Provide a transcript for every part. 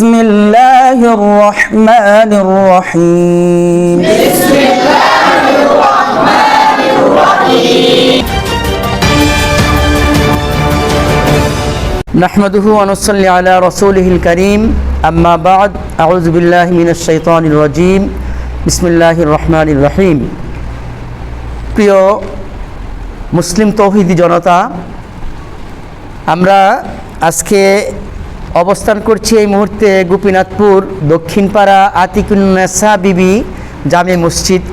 بسم الله الرحمن الرحيم بسم الله الرحمن الرحيم نحمده ونصلي على رسوله الكريم أما بعد أعوذ بالله من الشيطان الرجيم بسم الله الرحمن الرحيم প্রিয় মুসলিম তৌহিদি জনতা, আমরা আজকে অবস্থান করছি এই মুহূর্তে গোপীনাথপুর দক্ষিণপাড়া আতিকুন্নেসা বিবি জামে মসজিদ,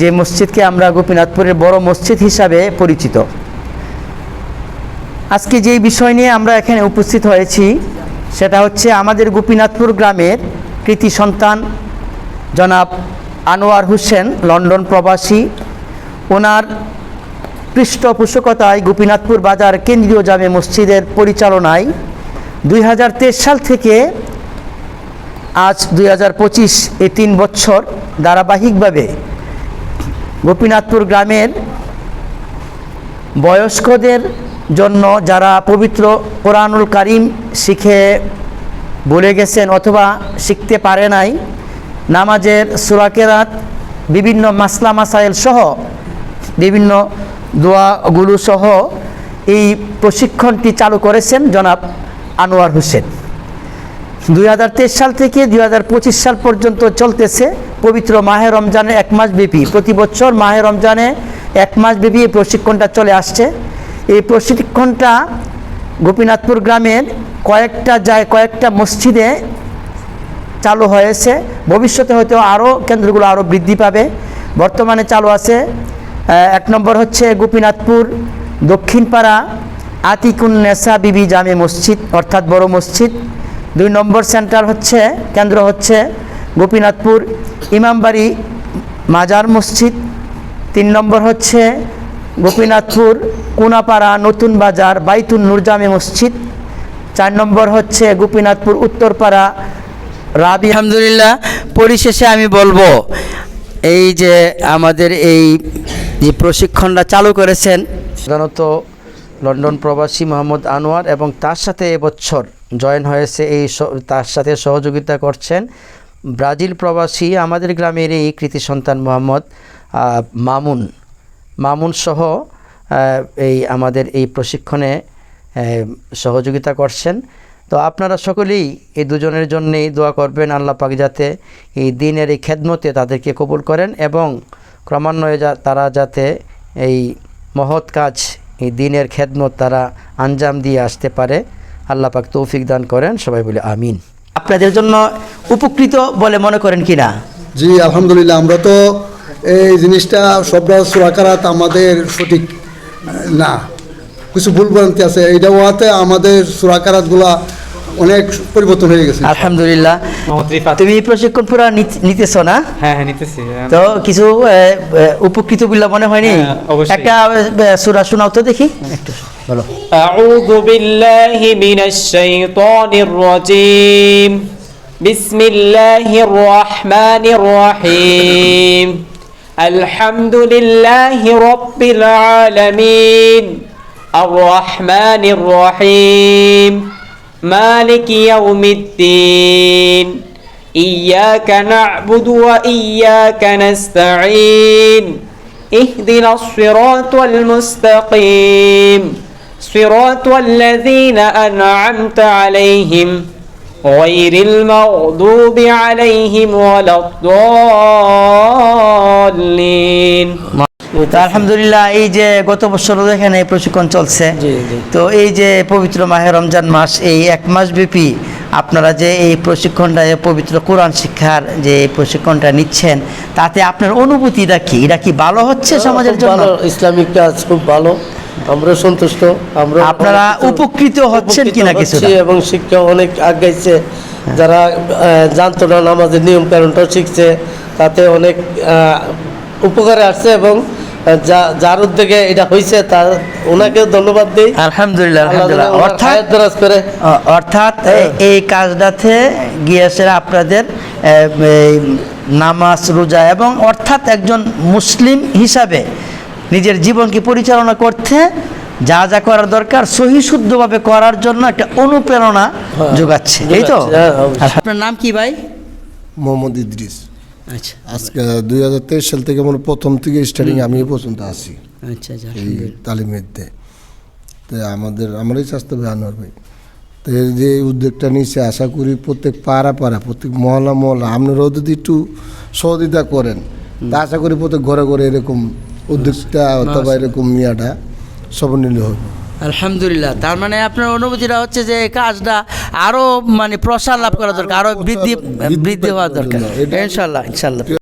যে মসজিদকে আমরা গোপীনাথপুরের বড় মসজিদ হিসাবে পরিচিত। আজকে যেই বিষয় নিয়ে আমরা এখানে উপস্থিত হয়েছি সেটা হচ্ছে আমাদের গোপীনাথপুর গ্রামের কৃতি সন্তান জনাব আনোয়ার হোসেন, লন্ডন প্রবাসী। ওনার পৃষ্ঠপোষকতায় গোপীনাথপুর বাজার কেন্দ্রীয় জামে মসজিদের পরিচালনায় 2023 সাল থেকে আজ 2025 এই 3 বছর ধারাবাহিকভাবে গোপীনাথপুর গ্রামের বয়স্কদের জন্য যারা পবিত্র কোরআনুল কারীম শিখে ভুলে গেছেন অথবা শিখতে পারে নাই, নামাজের সূরা কেরাত, বিভিন্ন মাসলা মাসাইল সহ বিভিন্ন দোয়াগুলো সহ এই প্রশিক্ষণটি চালু করেছেন জনাব আনোয়ার হোসেন। 2023 সাল থেকে 2025 সাল পর্যন্ত চলতেছে। পবিত্র মাহে রমজানে 1 মাস ব্যাপী, প্রতি বছর মাহে রমজানে 1 মাস ব্যাপী এই প্রশিক্ষণটা চলে আসছে। এই প্রশিক্ষণটা গোপীনাথপুর গ্রামের কয়েকটা মসজিদে চালু হয়েছে। ভবিষ্যতে হয়তো আরও কেন্দ্রগুলো আরও বৃদ্ধি পাবে। বর্তমানে চালু আছে 1 নম্বর হচ্ছে গোপীনাথপুর দক্ষিণপাড়া আতিকুন্নেসা বিবি জামে মসজিদ অর্থাৎ বড় মসজিদ। 2 নম্বর সেন্টার হচ্ছে কেন্দ্র হচ্ছে গোপীনাথপুর ইমামবাড়ি মাজার মসজিদ। 3 নম্বর হচ্ছে গোপীনাথপুর কোনাপাড়া নতুন বাজার বাইতুন নূর জামে মসজিদ। 4 নম্বর হচ্ছে গোপীনাথপুর উত্তরপাড়া রাবি। আলহামদুলিল্লাহ, পরিশেষে আমি বলবো এই যে আমাদের এই যে প্রশিক্ষণটা চালু করেছেন সাধারণত লন্ডন প্রবাসী মোহাম্মদ আনোয়ার, এবং তার সাথে এবছর জয়েন হয়েছে তার সাথে সহযোগিতা করছেন ব্রাজিল প্রবাসী আমাদের গ্রামের এই কৃতি সন্তান মোহাম্মদ মামুন সহ এই আমাদের এই প্রশিক্ষণে সহযোগিতা করছেন। তো আপনারা সকলেই এই দুজনের জন্যেই দোয়া করবেন, আল্লাহ পাক যাতে এই দিনের এই খেদমতে তাদেরকে কবুল করেন এবং ক্রমান্বয়ে তারা যাতে এই মহৎ কাজ, এই দিনের খেদমত তারা আঞ্জাম দিয়ে আসতে পারে। আল্লাহ পাক তৌফিক দান করেন, সবাই বলে আমিন। আপনাদের জন্য উপকৃত বলে মনে করেন কি না? জি আলহামদুলিল্লাহ, আমরা তো এই জিনিসটা সবটা সূরা কেরাত আমাদের সঠিক না, কিছু ভুল ভ্রান্তি আছে, এইটা ওয়াতে আমাদের সূরা কেরাতগুলা অনেক পরিবর্তন হয়ে গেছে। আলহামদুলিল্লাহ। তুমি প্রশিক্ষণ পুরো নিতেছো না? হ্যাঁ নিতেছি। তো কিছু উপকৃত বলে মনে হয়নি? একটা সূরা শোনাও তো দেখি একটু, বলো। আউযু বিল্লাহি মিনাশ শাইতানির রাজীম। বিসমিল্লাহির রহমানির রহিম। আলহামদুলিল্লাহি রাব্বিল আলামিন। আর রহমানির রহিম। مالك يوم الدين إياك نعبد وإياك نستعين اهدنا الصراط المستقيم صراط الذين أنعمت عليهم غير المغضوب عليهم ولا الضالين। আলহামদুলিল্লাহ, এই যে গত বছর এখানে প্রশিক্ষণ চলছে, তো এই যে পবিত্র মাহে রমজান মাস, এই 1 মাস ব্যাপী আপনারা যে এই প্রশিক্ষণটা, পবিত্র কোরআন শিক্ষার যে প্রশিক্ষণটা নিচ্ছেন, তাতে আপনার অনুভূতিটা কি? এটা কি ভালো হচ্ছে সমাজের জন্য? ইসলামিক কাজ খুব ভালো, আমরা সন্তুষ্ট। আপনারা উপকৃত হচ্ছেন কিনা কিছু? এবং শিক্ষা অনেক আগাইছে, যারা জানতো না নামাজের নিয়ম কানুনটাও শিখছে, তাতে অনেক উপকারে আসছে এবং যার উদ্যোগে এটা হয়েছে তার ওনাকেও ধন্যবাদ দিই। আলহামদুলিল্লাহ। অর্থাৎ এই কাজটাতে গিয়েছে আপনাদের নামাজ রোজা এবং অর্থাৎ একজন মুসলিম হিসাবে নিজের জীবনকে পরিচালনা করতে যা যা করার দরকার সহি শুদ্ধভাবে করার জন্য একটা অনুপ্রেরণা যোগাচ্ছে, এই তো? হ্যাঁ, অবশ্যই। আর আপনার নাম কি ভাই? মোহাম্মদ ইদ্রিস। আচ্ছা আজকে 2023 সাল থেকে মানে প্রথম থেকে স্টার্টিং আমি এ পর্যন্ত আছি আচ্ছা আচ্ছা, এই তালিমেতে। তো আমারই স্বাস্থ্য আনোয়ার ভাই, তো এই যে উদ্যোগটা নিয়েছে, আশা করি প্রত্যেক পাড়া প্রত্যেক মহল্লা আপনারাও যদি একটু সহযোগিতা করেন, তা আশা করি প্রত্যেক ঘরে ঘরে এরকম উদ্যোগটা অথবা এরকম মিয়াটা সবনীল হবে। আলহামদুলিল্লাহ। তার মানে আপনার অনুভূতিটা হচ্ছে যে এই কাজটা আরো মানে প্রসার লাভ করা দরকার, আরো বৃদ্ধি হওয়া দরকার। ইনশাল্লাহ ইনশাল্লাহ।